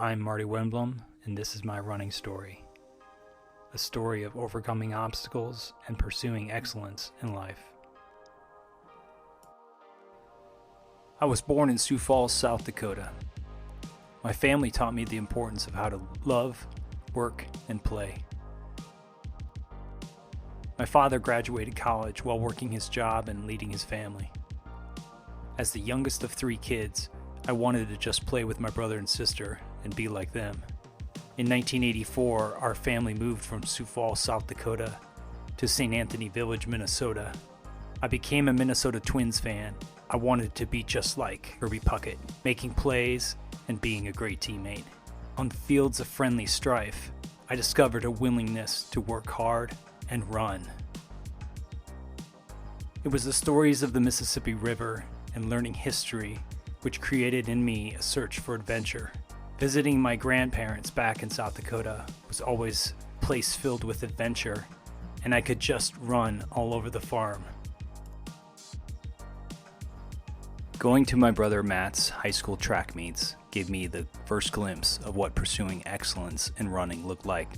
I'm Marty Wennblom, and this is my running story. A story of overcoming obstacles and pursuing excellence in life. I was born in Sioux Falls, South Dakota. My family taught me the importance of how to love, work, and play. My father graduated college while working his job and leading his family. As the youngest of 3 kids, I wanted to just play with my brother and sister and be like them. In 1984, our family moved from Sioux Falls, South Dakota to St. Anthony Village, Minnesota. I became a Minnesota Twins fan. I wanted to be just like Kirby Puckett, making plays and being a great teammate. On fields of friendly strife, I discovered a willingness to work hard and run. It was the stories of the Mississippi River and learning history which created in me a search for adventure. Visiting my grandparents back in South Dakota was always a place filled with adventure, and I could just run all over the farm. Going to my brother Matt's high school track meets gave me the first glimpse of what pursuing excellence in running looked like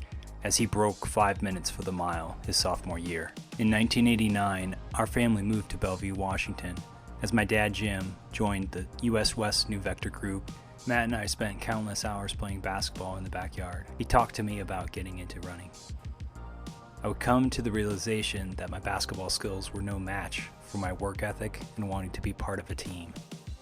as he broke 5 minutes for the mile his sophomore year. In 1989, our family moved to Bellevue, Washington. As my dad Jim joined the US West New Vector Group, Matt and I spent countless hours playing basketball in the backyard. He talked to me about getting into running. I would come to the realization that my basketball skills were no match for my work ethic and wanting to be part of a team.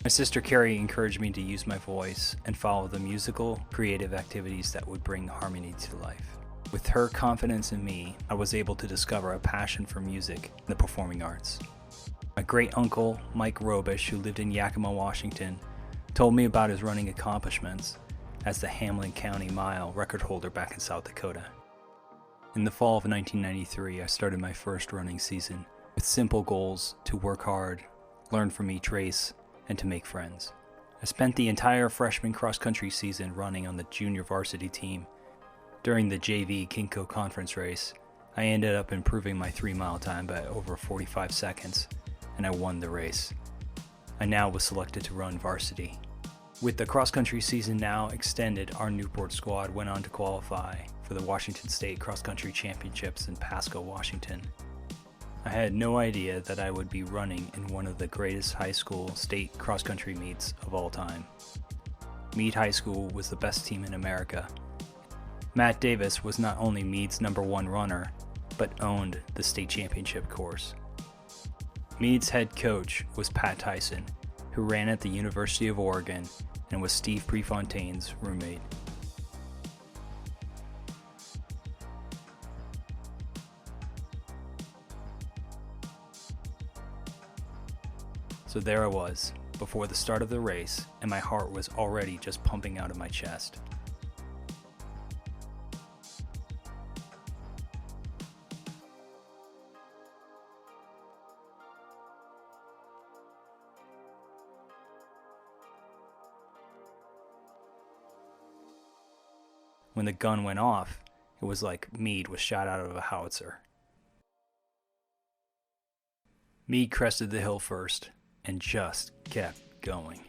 My sister Carrie encouraged me to use my voice and follow the musical, creative activities that would bring harmony to life. With her confidence in me, I was able to discover a passion for music and the performing arts. My great-uncle, Mike Robish, who lived in Yakima, Washington, told me about his running accomplishments as the Hamlin County Mile record holder back in South Dakota. In the fall of 1993, I started my first running season with simple goals to work hard, learn from each race, and to make friends. I spent the entire freshman cross-country season running on the junior varsity team. During the JV Kinko Conference race, I ended up improving my 3-mile time by over 45 seconds, and I won the race. I now was selected to run varsity. With the cross-country season now extended, our Newport squad went on to qualify for the Washington State Cross-Country Championships in Pasco, Washington. I had no idea that I would be running in one of the greatest high school state cross-country meets of all time. Meade High School was the best team in America. Matt Davis was not only Meade's #1 runner, but owned the state championship course. Meade's head coach was Pat Tyson, who ran at the University of Oregon and was Steve Prefontaine's roommate. So there I was, before the start of the race, and my heart was already just pumping out of my chest. When the gun went off, it was like Meade was shot out of a howitzer. Meade crested the hill first and just kept going.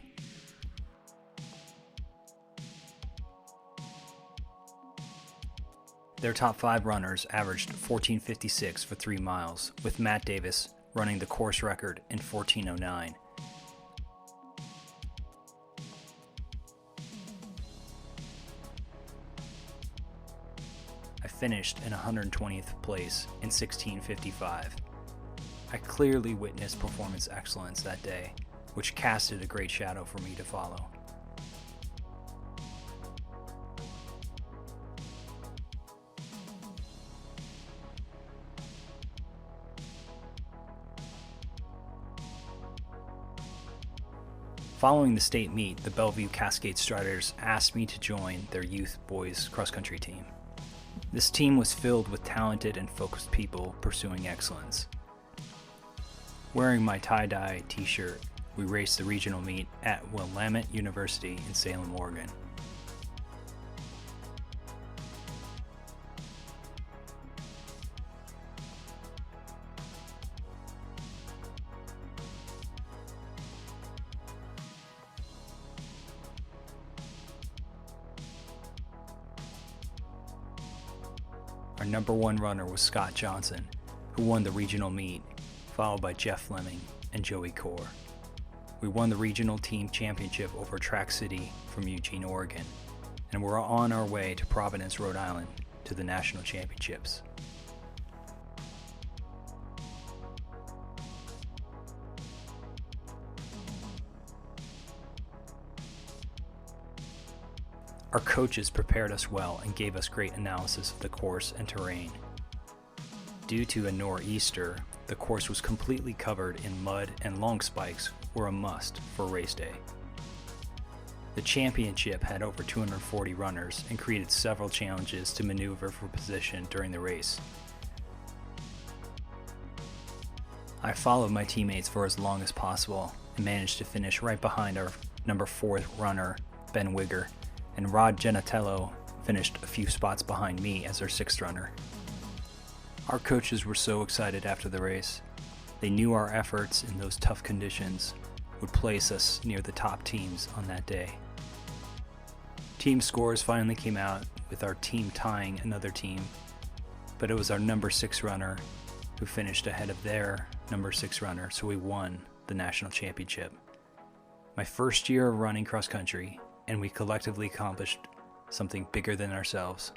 Their top 5 runners averaged 14:56 for 3 miles, with Matt Davis running the course record in 14:09. I finished in 120th place in 16:55. I clearly witnessed performance excellence that day, which casted a great shadow for me to follow. Following the state meet, the Bellevue Cascade Striders asked me to join their youth boys cross-country team. This team was filled with talented and focused people pursuing excellence. Wearing my tie-dye t-shirt, we raced the regional meet at Willamette University in Salem, Oregon. Our number one runner was Scott Johnson, who won the regional meet, followed by Jeff Fleming and Joey Core. We won the regional team championship over Track City from Eugene, Oregon, and we're on our way to Providence, Rhode Island to the national championships. Our coaches prepared us well and gave us great analysis of the course and terrain. Due to a nor'easter, the course was completely covered in mud, and long spikes were a must for race day. The championship had over 240 runners and created several challenges to maneuver for position during the race. I followed my teammates for as long as possible and managed to finish right behind our number 4 runner, Ben Wigger, and Rod Genatello finished a few spots behind me as our 6th runner. Our coaches were so excited after the race. They knew our efforts in those tough conditions would place us near the top teams on that day. Team scores finally came out with our team tying another team, but it was our number 6 runner who finished ahead of their number 6 runner, so we won the national championship. My first year of running cross country, and we collectively accomplished something bigger than ourselves,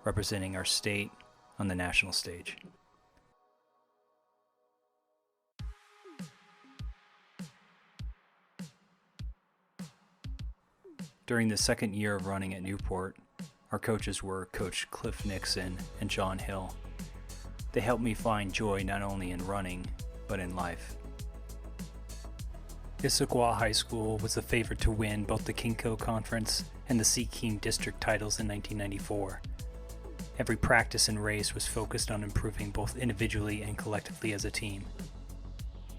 representing our state on the national stage. During the second year of running at Newport, our coaches were Coach Cliff Nixon and John Hill. They helped me find joy not only in running, but in life. Issaquah High School was the favorite to win both the Kinko Conference and the Sikkim District titles in 1994. Every practice and race was focused on improving both individually and collectively as a team.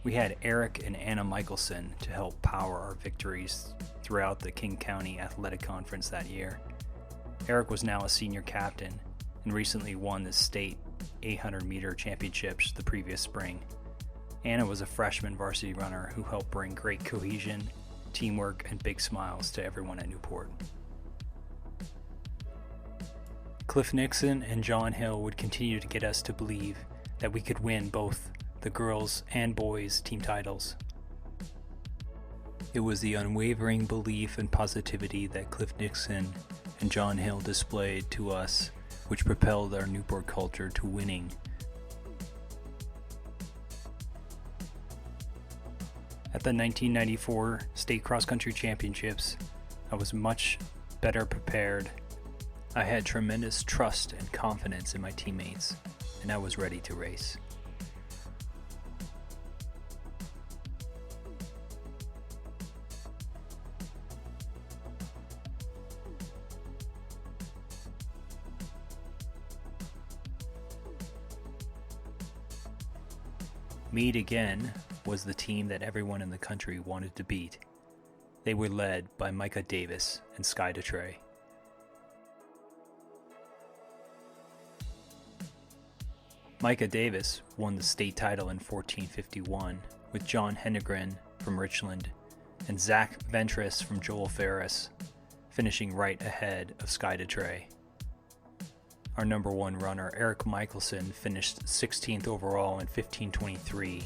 We had Eric and Anna Michelson to help power our victories throughout the King County Athletic Conference that year. Eric was now a senior captain and recently won the state 800-meter championships the previous spring. Anna was a freshman varsity runner who helped bring great cohesion, teamwork, and big smiles to everyone at Newport. Cliff Nixon and John Hill would continue to get us to believe that we could win both the girls' and boys' team titles. It was the unwavering belief and positivity that Cliff Nixon and John Hill displayed to us which propelled our Newport culture to winning. At the 1994 State Cross Country Championships, I was much better prepared. I had tremendous trust and confidence in my teammates, and I was ready to race. Meade again was the team that everyone in the country wanted to beat. They were led by Micah Davis and Sky DeTrey. Micah Davis won the state title in 1451 with John Hennegren from Richland and Zach Ventris from Joel Ferris, finishing right ahead of Sky DeTrey. Our number 1 runner, Eric Michelson, finished 16th overall in 1523.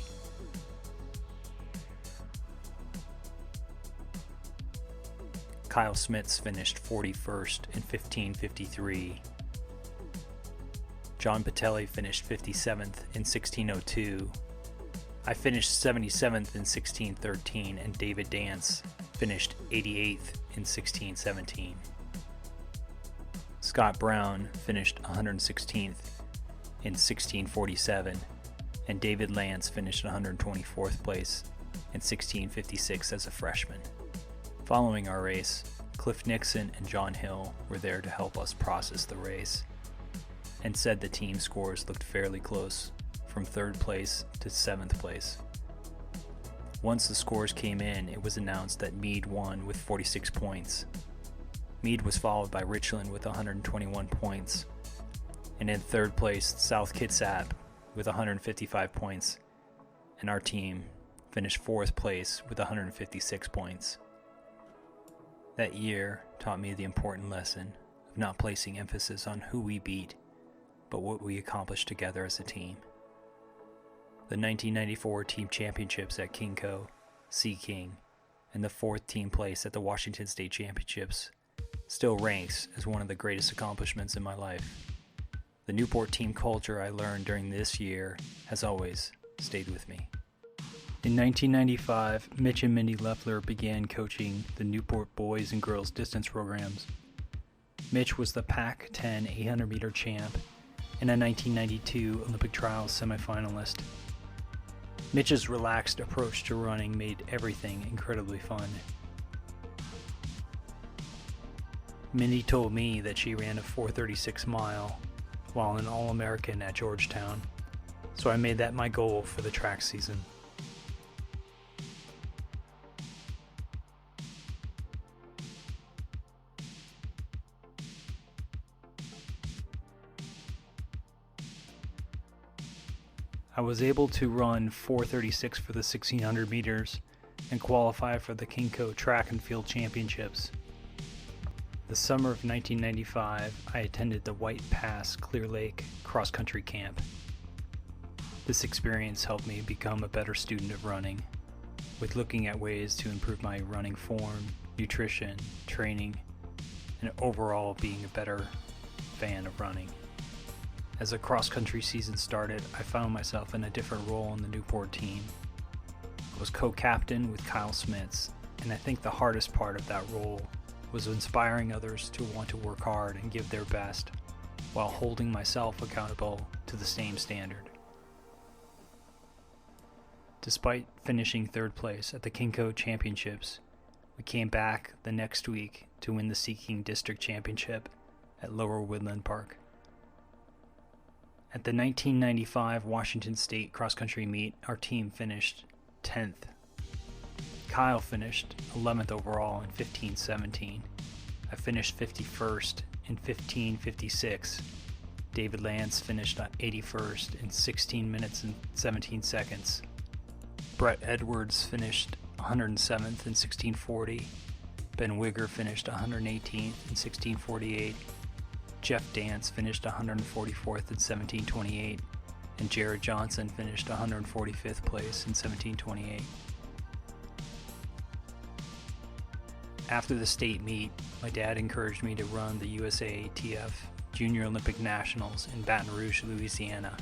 Kyle Smits finished 41st in 1553. John Patelli finished 57th in 1602. I finished 77th in 1613, and David Dance finished 88th in 1617. Scott Brown finished 116th in 1647, and David Lance finished 124th place in 1656 as a freshman. Following our race, Cliff Nixon and John Hill were there to help us process the race and said the team scores looked fairly close, from 3rd place to 7th place. Once the scores came in, it was announced that Meade won with 46 points. Meade was followed by Richland with 121 points, and in 3rd place, South Kitsap with 155 points, and our team finished 4th place with 156 points. That year taught me the important lesson of not placing emphasis on who we beat, but what we accomplished together as a team. The 1994 team championships at Kingco, Sea King, and the 4th team place at the Washington State Championships still ranks as one of the greatest accomplishments in my life. The Newport team culture I learned during this year has always stayed with me. In 1995, Mitch and Mindy Leffler began coaching the Newport boys and girls distance programs. Mitch was the Pac-10 800-meter champ and a 1992 Olympic trials semifinalist. Mitch's relaxed approach to running made everything incredibly fun. Mindy told me that she ran a 4:36 mile while an All-American at Georgetown, so I made that my goal for the track season. I was able to run 4:36 for the 1600 meters and qualify for the Kingco Track and Field Championships. The summer of 1995, I attended the White Pass Clear Lake cross-country camp. This experience helped me become a better student of running, with looking at ways to improve my running form, nutrition, training, and overall being a better fan of running. As the cross-country season started, I found myself in a different role in the Newport team. I was co-captain with Kyle Smits, and I think the hardest part of that role was inspiring others to want to work hard and give their best, while holding myself accountable to the same standard. Despite finishing 3rd place at the Kingco Championships, we came back the next week to win the Sea King District Championship at Lower Woodland Park. At the 1995 Washington State cross-country meet, our team finished 10th. Kyle finished 11th overall in 15:17. I finished 51st in 15:56. David Lance finished 81st in 16 minutes and 17 seconds. Brett Edwards finished 107th in 16:40. Ben Wigger finished 118th in 16:48. Jeff Dance finished 144th in 17:28, and Jared Johnson finished 145th place in 17:28. After the state meet, my dad encouraged me to run the USATF Junior Olympic Nationals in Baton Rouge, Louisiana.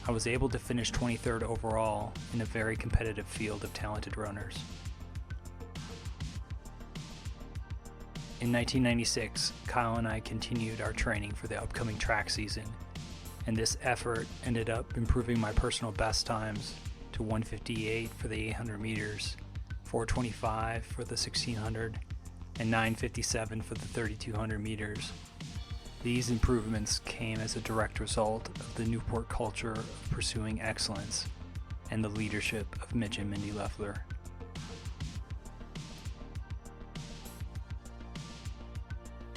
I was able to finish 23rd overall in a very competitive field of talented runners. In 1996, Kyle and I continued our training for the upcoming track season, and this effort ended up improving my personal best times to 1:58 for the 800 meters, 4:25 for the 1600, and 9:57 for the 3200 meters. These improvements came as a direct result of the Newport culture of pursuing excellence and the leadership of Mitch and Mindy Leffler.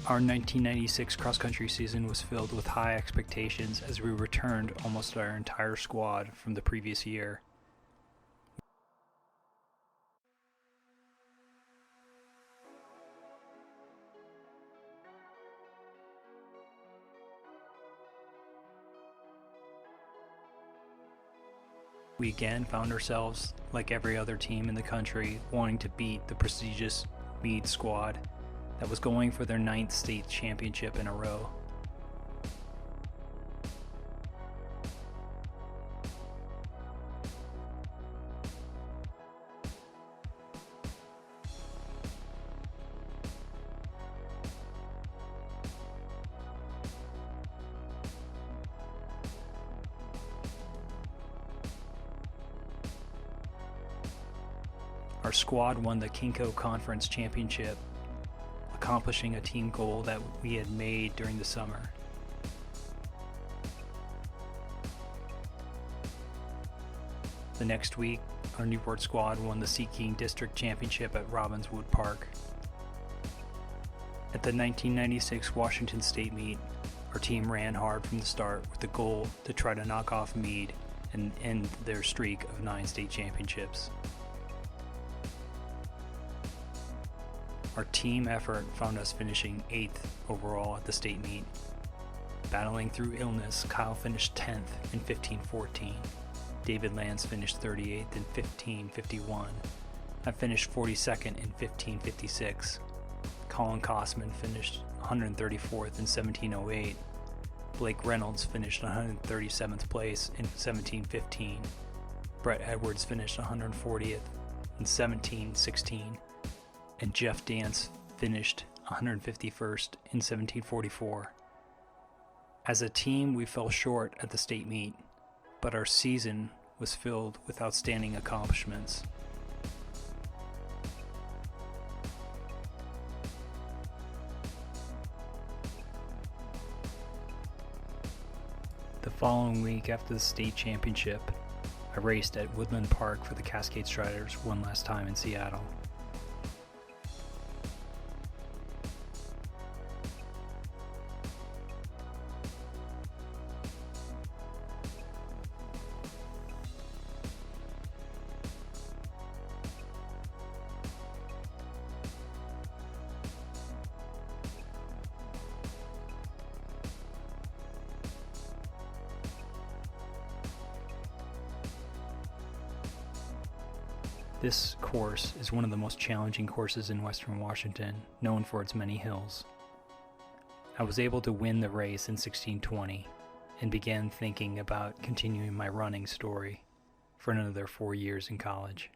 Our 1996 cross-country season was filled with high expectations as we returned almost our entire squad from the previous year. We again found ourselves, like every other team in the country, wanting to beat the prestigious Meade squad that was going for their 9th state championship in a row. Our squad won the Kingco Conference Championship, accomplishing a team goal that we had made during the summer. The next week, our Newport squad won the Sea King District Championship at Robbinswood Park. At the 1996 Washington State meet, our team ran hard from the start with the goal to try to knock off Meade and end their streak of 9 state championships. Our team effort found us finishing 8th overall at the state meet. Battling through illness, Kyle finished 10th in 15:14. David Lance finished 38th in 15:51. I finished 42nd in 15:56. Colin Kosman finished 134th in 17:08. Blake Reynolds finished 137th place in 17:15. Brett Edwards finished 140th in 17:16. And Jeff Dance finished 151st in 17:44. As a team, we fell short at the state meet, but our season was filled with outstanding accomplishments. The following week after the state championship, I raced at Woodland Park for the Cascade Striders one last time in Seattle. This course is one of the most challenging courses in Western Washington, known for its many hills. I was able to win the race in 1620 and began thinking about continuing my running story for another 4 years in college.